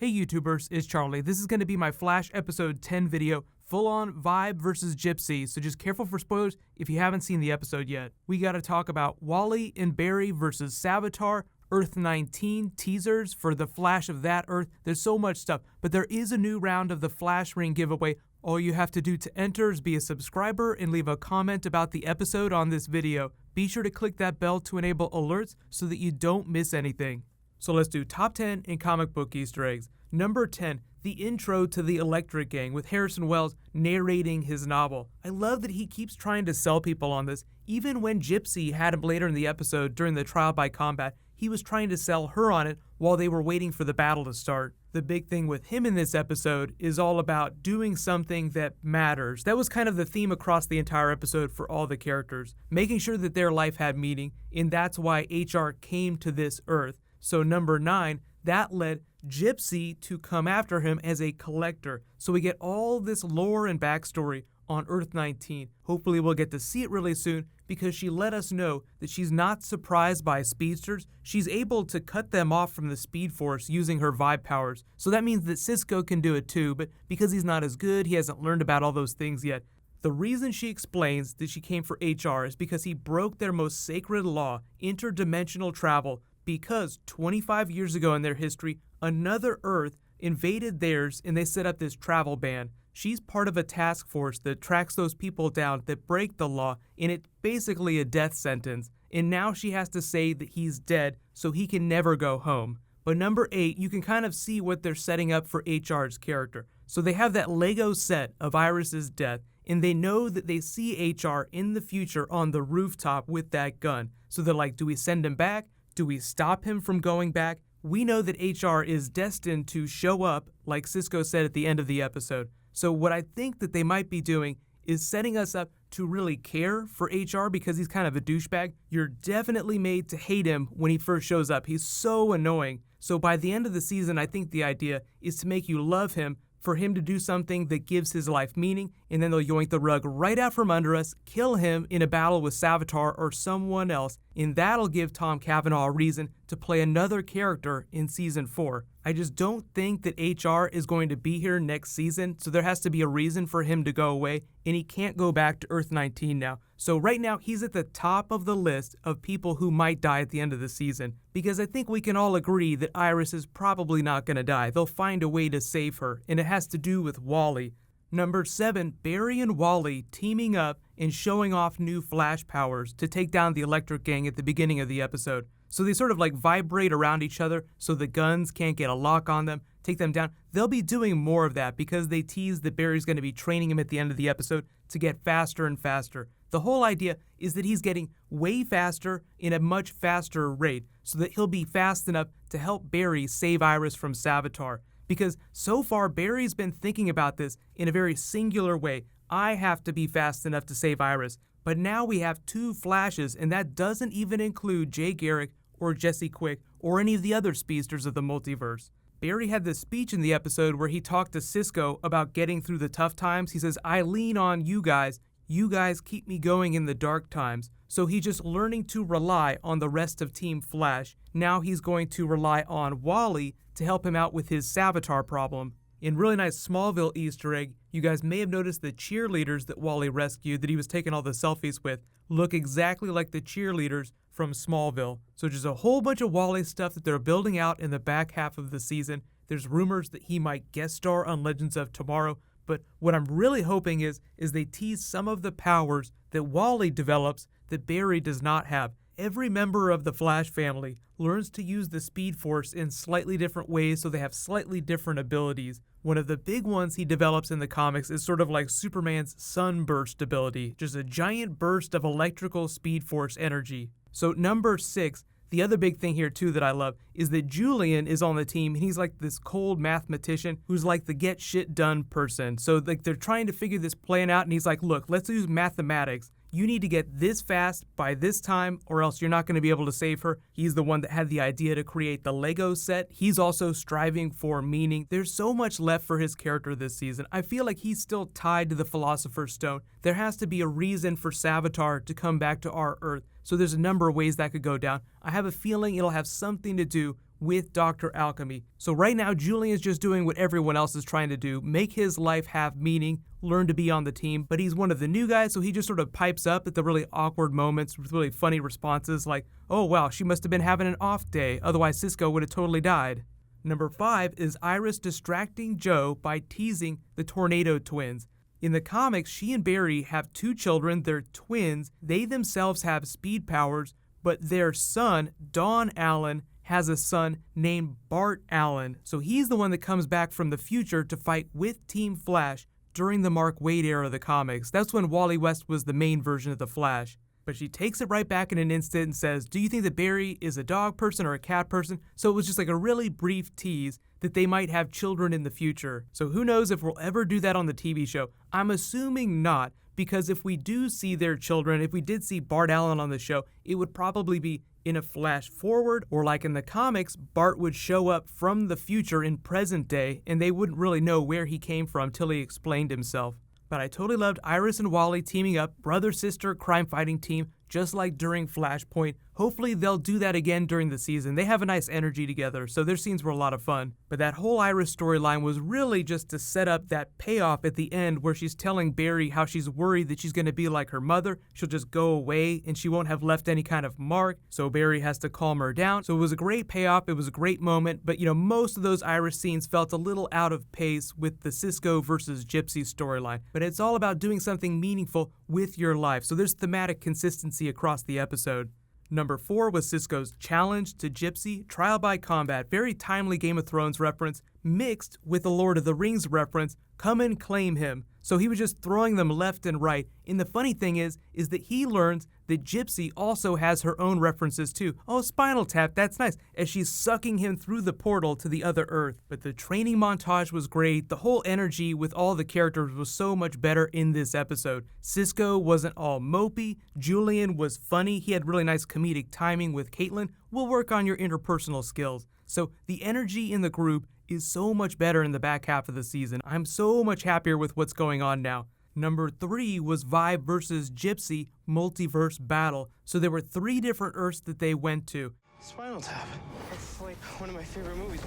Hey YouTubers, it's Charlie. This is going to be my Flash episode 10 video, full-on Vibe versus Gypsy, so just careful for spoilers if you haven't seen the episode yet. We gotta talk about Wally and Barry versus Savitar, Earth 19, teasers for the Flash of that Earth. There's so much stuff, but there is a new round of the Flash Ring giveaway. All you have to do to enter is be a subscriber and leave a comment about the episode on this video. Be sure to click that bell to enable alerts so that you don't miss anything. So let's do top 10 in comic book Easter eggs. Number 10, the intro to the Electric Gang with Harrison Wells narrating his novel. I love that he keeps trying to sell people on this. Even when Gypsy had him later in the episode during the trial by combat, he was trying to sell her on it while they were waiting for the battle to start. The big thing with him in this episode is all about doing something that matters. That was kind of the theme across the entire episode for all the characters, making sure that their life had meaning, and that's why HR came to this Earth. So number 9, that led Gypsy to come after him as a collector. So we get all this lore and backstory on Earth 19. Hopefully we'll get to see it really soon because she let us know that she's not surprised by speedsters. She's able to cut them off from the Speed Force using her vibe powers. So that means that Cisco can do it too, but because he's not as good, he hasn't learned about all those things yet. The reason she explains that she came for HR is because he broke their most sacred law, interdimensional travel, because 25 years ago in their history, another Earth invaded theirs and they set up this travel ban. She's part of a task force that tracks those people down that break the law, and it's basically a death sentence. And now she has to say that he's dead so he can never go home. But number 8, you can kind of see what they're setting up for HR's character. So they have that Lego set of Iris's death, and they know that they see HR in the future on the rooftop with that gun. So they're like, do we send him back? Do we stop him from going back? We know that HR is destined to show up, like Cisco said at the end of the episode. So what I think that they might be doing is setting us up to really care for HR because he's kind of a douchebag. You're definitely made to hate him when he first shows up. He's so annoying. So by the end of the season, I think the idea is to make you love him, for him to do something that gives his life meaning, and then they'll yoink the rug right out from under us, kill him in a battle with Savitar or someone else, and that'll give Tom Cavanaugh a reason to play another character in Season 4. I just don't think that HR is going to be here next season, so there has to be a reason for him to go away, and he can't go back to Earth 19 now. So right now, he's at the top of the list of people who might die at the end of the season, because I think we can all agree that Iris is probably not going to die. They'll find a way to save her, and it has to do with Wally. Number 7, Barry and Wally teaming up and showing off new Flash powers to take down the Electric Gang at the beginning of the episode. So they sort of like vibrate around each other so the guns can't get a lock on them, take them down. They'll be doing more of that because they tease that Barry's going to be training him at the end of the episode to get faster and faster. The whole idea is that he's getting way faster in a much faster rate so that he'll be fast enough to help Barry save Iris from Savitar. Because so far, Barry's been thinking about this in a very singular way. I have to be fast enough to save Iris. But now we have 2 Flashes, and that doesn't even include Jay Garrick or Jesse Quick or any of the other speedsters of the multiverse. Barry had this speech in the episode where he talked to Cisco about getting through the tough times. He says, I lean on you guys. You guys keep me going in the dark times. So he's just learning to rely on the rest of Team Flash. Now he's going to rely on Wally to help him out with his Savitar problem. In really nice Smallville Easter egg, you guys may have noticed the cheerleaders that Wally rescued that he was taking all the selfies with look exactly like the cheerleaders from Smallville. So just a whole bunch of Wally stuff that they're building out in the back half of the season. There's rumors that he might guest star on Legends of Tomorrow. But what I'm really hoping is they tease some of the powers that Wally develops that Barry does not have. Every member of the Flash family learns to use the Speed Force in slightly different ways so they have slightly different abilities. One of the big ones he develops in the comics is sort of like Superman's sunburst ability, just a giant burst of electrical Speed Force energy. So number 6, the other big thing here too that I love is that Julian is on the team and he's like this cold mathematician who's like the get shit done person. So like they're trying to figure this plan out and he's like, look, let's use mathematics. You need to get this fast by this time or else you're not going to be able to save her. He's the one that had the idea to create the Lego set. He's also striving for meaning. There's so much left for his character this season. I feel like he's still tied to the Philosopher's Stone. There has to be a reason for Savitar to come back to our Earth. So there's a number of ways that could go down. I have a feeling it'll have something to do with Dr. Alchemy. So right now, Julian's just doing what everyone else is trying to do, make his life have meaning, learn to be on the team, but he's one of the new guys, so he just sort of pipes up at the really awkward moments with really funny responses like, oh wow, she must have been having an off day, otherwise Cisco would have totally died. Number 5 is Iris distracting Joe by teasing the Tornado Twins. In the comics, she and Barry have 2 children, they're twins, they themselves have speed powers, but their son, Dawn Allen, has a son named Bart Allen. So he's the one that comes back from the future to fight with Team Flash during the Mark Waid era of the comics. That's when Wally West was the main version of the Flash. But she takes it right back in an instant and says, do you think that Barry is a dog person or a cat person? So it was just like a really brief tease that they might have children in the future. So who knows if we'll ever do that on the TV show. I'm assuming not, because if we do see their children, if we did see Bart Allen on the show, it would probably be in a flash forward, or like in the comics, Bart would show up from the future in present day, and they wouldn't really know where he came from till he explained himself. But I totally loved Iris and Wally teaming up, brother-sister crime-fighting team, just like during Flashpoint. Hopefully they'll do that again during the season. They have a nice energy together, so their scenes were a lot of fun. But that whole Iris storyline was really just to set up that payoff at the end where she's telling Barry how she's worried that she's going to be like her mother. She'll just go away and she won't have left any kind of mark, so Barry has to calm her down. So it was a great payoff, it was a great moment, but most of those Iris scenes felt a little out of pace with the Cisco versus Gypsy storyline. But it's all about doing something meaningful with your life, so there's thematic consistency across the episode. Number 4 was Cisco's challenge to Gypsy, trial by combat, very timely Game of Thrones reference, mixed with a Lord of the Rings reference, come and claim him. So he was just throwing them left and right. And the funny thing is that he learns that Gypsy also has her own references too. Oh, Spinal Tap, that's nice, as she's sucking him through the portal to the other Earth. But the training montage was great. The whole energy with all the characters was so much better in this episode. Cisco wasn't all mopey. Julian was funny. He had really nice comedic timing with Caitlin. We'll work on your interpersonal skills. So the energy in the group is so much better in the back half of the season. I'm so much happier with what's going on now. Number 3 was Vibe versus Gypsy Multiverse Battle. So there were 3 different Earths that they went to. Spinal Tap. It's like one of my favorite movies.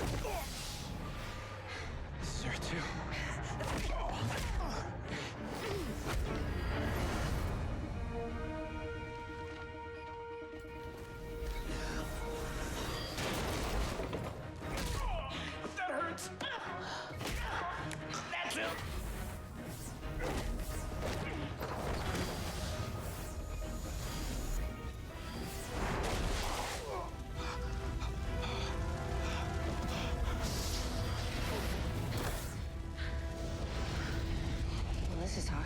This is Earth 2. That hurts. That's it. This is hot.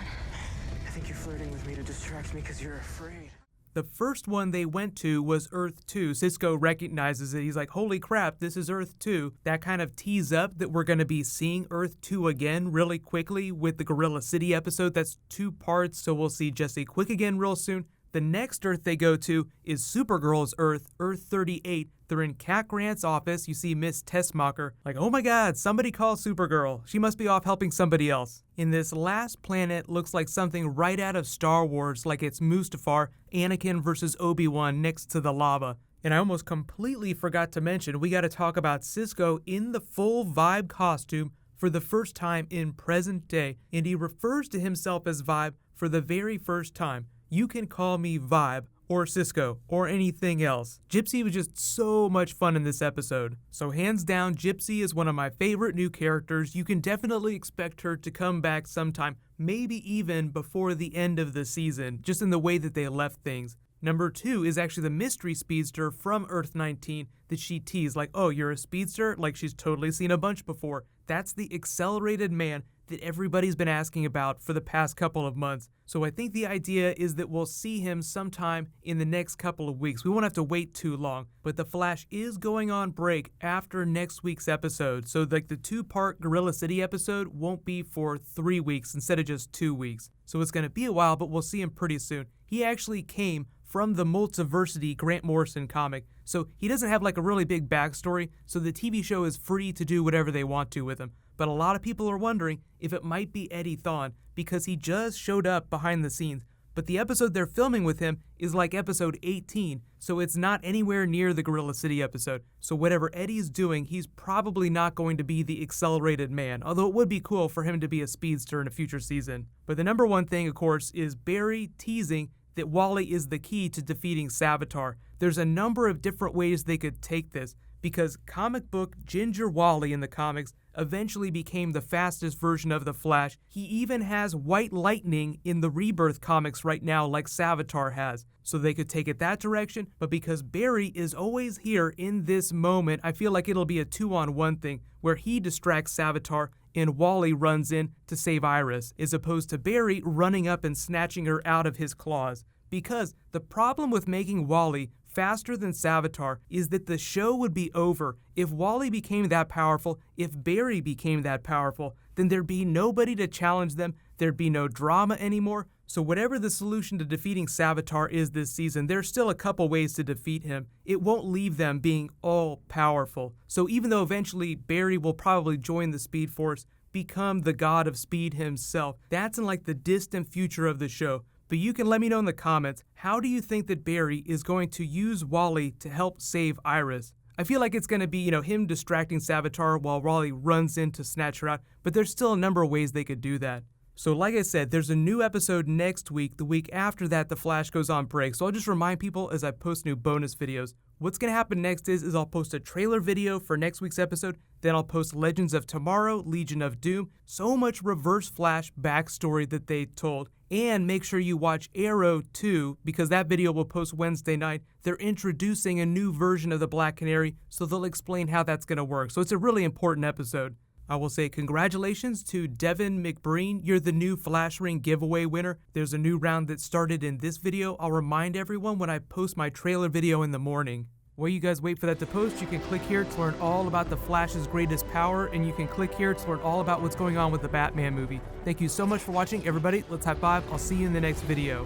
I think you're flirting with me to distract me because you're afraid. The first one they went to was Earth 2. Cisco recognizes it. He's like, holy crap, this is Earth 2. That kind of tees up that we're going to be seeing Earth 2 again really quickly with the Gorilla City episode. That's 2 parts, so we'll see Jesse Quick again real soon. The next Earth they go to is Supergirl's Earth, Earth 38. They're in Cat Grant's office. You see Miss Tessmacher. Like, oh my god, somebody call Supergirl. She must be off helping somebody else. In this last planet, looks like something right out of Star Wars, like it's Mustafar, Anakin versus Obi-Wan next to the lava. And I almost completely forgot to mention, we gotta talk about Cisco in the full Vibe costume for the first time in present day. And he refers to himself as Vibe for the very first time. You can call me Vibe, or Cisco, or anything else. Gypsy was just so much fun in this episode. So hands down, Gypsy is one of my favorite new characters. You can definitely expect her to come back sometime, maybe even before the end of the season, just in the way that they left things. Number 2 is actually the mystery speedster from Earth 19 that she teased, like, oh, you're a speedster? Like she's totally seen a bunch before. That's the accelerated man that everybody's been asking about for the past couple of months. So I think the idea is that we'll see him sometime in the next couple of weeks. We won't have to wait too long. But The Flash is going on break after next week's episode. So like the 2-part Gorilla City episode won't be for 3 weeks instead of just 2 weeks. So it's going to be a while, but we'll see him pretty soon. He actually came from the Multiversity Grant Morrison comic. So he doesn't have like a really big backstory, so the TV show is free to do whatever they want to with him. But a lot of people are wondering if it might be Eddie Thawne, because he just showed up behind the scenes. but the episode they're filming with him is like episode 18, so it's not anywhere near the Gorilla City episode. So whatever Eddie's doing, he's probably not going to be the accelerated man, although it would be cool for him to be a speedster in a future season. But the number one thing, of course, is Barry teasing that Wally is the key to defeating Savitar. There's a number of different ways they could take this, because comic book Ginger Wally in the comics eventually became the fastest version of the Flash. He even has white lightning in the Rebirth comics right now, like Savitar has. So they could take it that direction, but because Barry is always here in this moment, I feel like it'll be a 2-on-1 thing where he distracts Savitar and Wally runs in to save Iris, as opposed to Barry running up and snatching her out of his claws. Because the problem with making Wally faster than Savitar is that the show would be over. If Wally became that powerful, if Barry became that powerful, then there'd be nobody to challenge them, there'd be no drama anymore. So whatever the solution to defeating Savitar is this season, there's still a couple ways to defeat him. It won't leave them being all powerful. So even though eventually Barry will probably join the Speed Force, become the god of speed himself, that's in like the distant future of the show. But you can let me know in the comments, how do you think that Barry is going to use Wally to help save Iris? I feel like it's going to be, him distracting Savitar while Wally runs in to snatch her out, but there's still a number of ways they could do that. So like I said, there's a new episode next week. The week after that, The Flash goes on break. So I'll just remind people as I post new bonus videos. What's going to happen next is I'll post a trailer video for next week's episode. Then I'll post Legends of Tomorrow, Legion of Doom. So much Reverse Flash backstory that they told. And make sure you watch Arrow 2, because that video will post Wednesday night. They're introducing a new version of the Black Canary, so they'll explain how that's going to work. So it's a really important episode. I will say congratulations to Devin McBreen. You're the new Flash Ring giveaway winner. There's a new round that started in this video. I'll remind everyone when I post my trailer video in the morning. While you guys wait for that to post, you can click here to learn all about the Flash's greatest power, and you can click here to learn all about what's going on with the Batman movie. Thank you so much for watching, everybody. Let's high five. I'll see you in the next video.